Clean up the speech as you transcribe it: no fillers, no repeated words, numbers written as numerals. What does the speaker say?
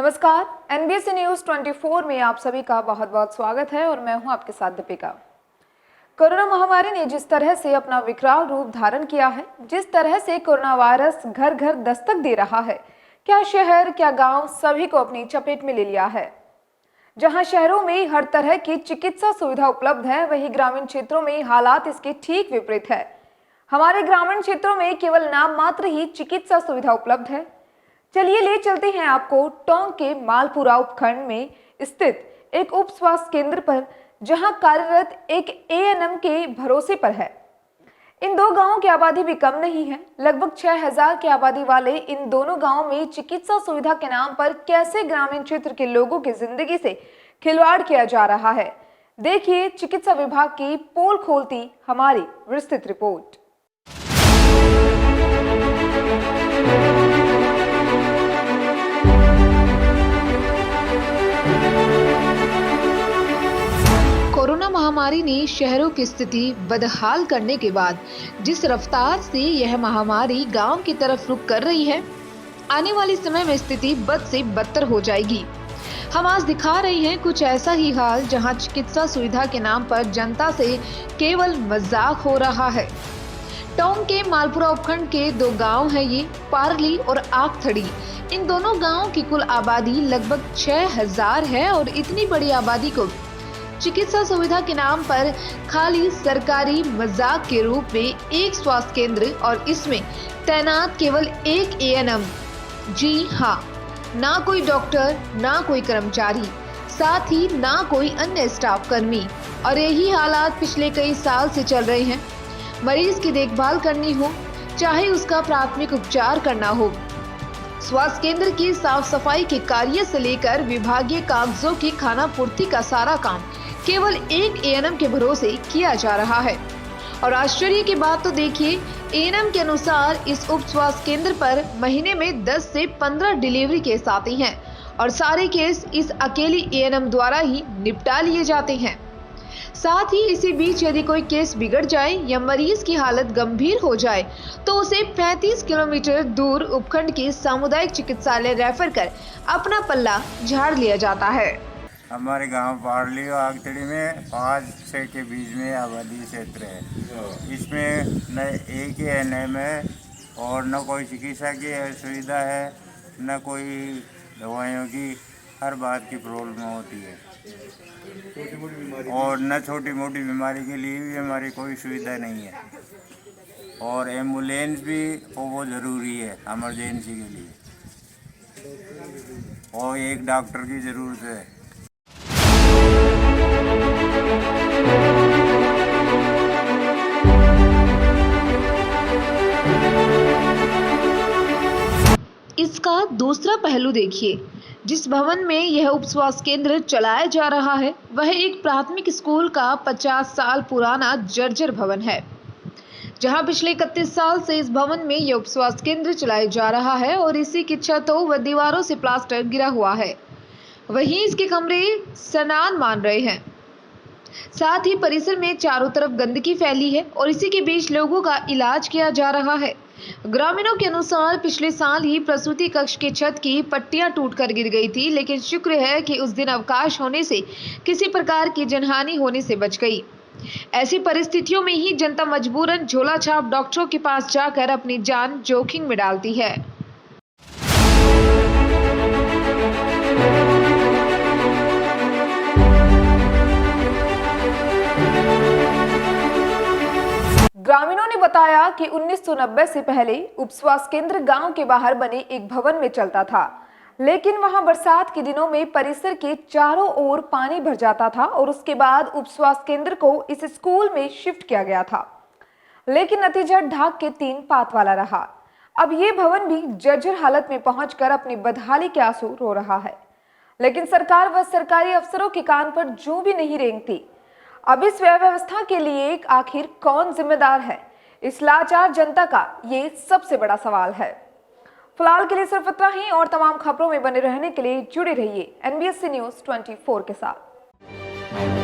नमस्कार, NBC news 24 में आप सभी का बहुत बहुत स्वागत है और मैं हूं आपके साथ दीपिका। कोरोना महामारी ने जिस तरह से अपना विकराल रूप धारण किया है, जिस तरह से कोरोना वायरस घर घर दस्तक दे रहा है, क्या शहर क्या गांव सभी को अपनी चपेट में ले लिया है। जहां शहरों में हर तरह की चिकित्सा सुविधा उपलब्ध है, वहीं ग्रामीण क्षेत्रों में हालात इसके ठीक विपरीत है। हमारे ग्रामीण क्षेत्रों में केवल नाम मात्र ही चिकित्सा सुविधा उपलब्ध है। चलिए ले चलते हैं आपको टोंक के मालपुरा उपखंड में स्थित एक उप स्वास्थ्य केंद्र पर, जहां कार्यरत एक एएनएम के भरोसे पर है। इन दो गांवों की आबादी भी कम नहीं है। लगभग 6000 की आबादी वाले इन दोनों गांवों में चिकित्सा सुविधा के नाम पर कैसे ग्रामीण क्षेत्र के लोगों की जिंदगी से खिलवाड़ किया जा रहा है, देखिए चिकित्सा विभाग की पोल खोलती हमारी विस्तृत रिपोर्ट। कोरोना महामारी ने शहरों की स्थिति बदहाल करने के बाद जिस रफ्तार से यह महामारी गांव की तरफ रुख कर रही है, आने वाले समय में स्थिति बद से बदतर हो जाएगी। हम आज दिखा रहे हैं कुछ ऐसा ही हाल जहां चिकित्सा सुविधा के नाम पर जनता से केवल मजाक हो रहा है। टोंक के मालपुरा उपखंड के दो गांव हैं ये, पारली और आखथड़ी। इन दोनों गांवों की कुल आबादी लगभग 6000 है और इतनी बड़ी आबादी को चिकित्सा सुविधा के नाम पर खाली सरकारी मजाक के रूप में एक स्वास्थ्य केंद्र और इसमें तैनात केवल एक एएनएम। जी हाँ, ना कोई डॉक्टर, ना कोई कर्मचारी, साथ ही ना कोई अन्य स्टाफ कर्मी। और यही हालात पिछले कई साल से चल रहे हैं। मरीज की देखभाल करनी हो, चाहे उसका प्राथमिक उपचार करना हो, स्वास्थ्य केंद्र की साफ सफाई के कार्य से लेकर विभागीय कागजों की खानापूर्ति का सारा काम केवल एक एएनएम के भरोसे किया जा रहा है। और आश्चर्य की बात तो देखिए, एएनएम के अनुसार इस उप स्वास्थ्य केंद्र पर महीने में 10 से 15 डिलीवरी केस आते हैं और सारे केस इस अकेली एएनएम द्वारा ही निपटा लिए जाते हैं। साथ ही इसी बीच यदि कोई केस बिगड़ जाए या मरीज की हालत गंभीर हो जाए तो उसे 35 किलोमीटर दूर उपखंड के सामुदायिक चिकित्सालय रेफर कर अपना पल्ला झाड़ लिया जाता है। हमारे गांव पारली और आगतड़ी में 5-6 के बीच में आबादी क्षेत्र है। इसमें न एक ही एएनएम है और न कोई चिकित्सा की सुविधा है, न कोई दवाइयों की हर बात की प्रॉब्लम होती है और न छोटी मोटी बीमारी के लिए भी हमारी कोई सुविधा नहीं है। और एम्बुलेंस भी वो ज़रूरी है इमरजेंसी के लिए, और एक डॉक्टर की ज़रूरत है। इसका दूसरा पहलू देखिए। जिस भवन में यह उप स्वास्थ्य केंद्र चलाया जा रहा है, वह एक प्राथमिक स्कूल का 50 साल पुराना जर्जर भवन है, जहां पिछले 31 साल से इस भवन में यह उप स्वास्थ्य केंद्र चलाया जा रहा है और इसी की छतों व दीवारों से प्लास्टर गिरा हुआ है। वहीं इसके कमरे सनान मान रहे हैं। साथ ही परिसर में चारों तरफ गंदगी फैली है और इसी के बीच लोगों का इलाज किया जा रहा है। ग्रामीणों के अनुसार पिछले साल ही प्रसूति कक्ष की छत की पट्टियां टूटकर गिर गई थी, लेकिन शुक्र है कि उस दिन अवकाश होने से किसी प्रकार की जनहानि होने से बच गई। ऐसी परिस्थितियों में ही जनता मजबूरन झोला छाप डॉक्टरों के पास जाकर अपनी जान जोखिम में डालती है। ग्रामीणों ने बताया कि 1990 से पहले उप स्वास्थ्य केंद्र गांव के बाहर बने एक भवन में चलता था, लेकिन वहां बरसात के दिनों में परिसर के चारों ओर पानी भर जाता था और उसके बाद उप स्वास्थ्य केंद्र को इस स्कूल में शिफ्ट किया गया था, लेकिन नतीजा ढाक के 3 पात वाला रहा। अब ये भवन भी जर्जर हालत में पहुंचकर अपनी बदहाली के आंसू रो रहा है, लेकिन सरकार व सरकारी अफसरों के कान पर जूं भी नहीं रेंगती। अब इस व्यवस्था के लिए आखिर कौन जिम्मेदार है? इस लाचार जनता का ये सबसे बड़ा सवाल है। फिलहाल के लिए सिर्फ इतना ही, और तमाम खबरों में बने रहने के लिए जुड़े रहिए एनबीसी न्यूज 24 के साथ।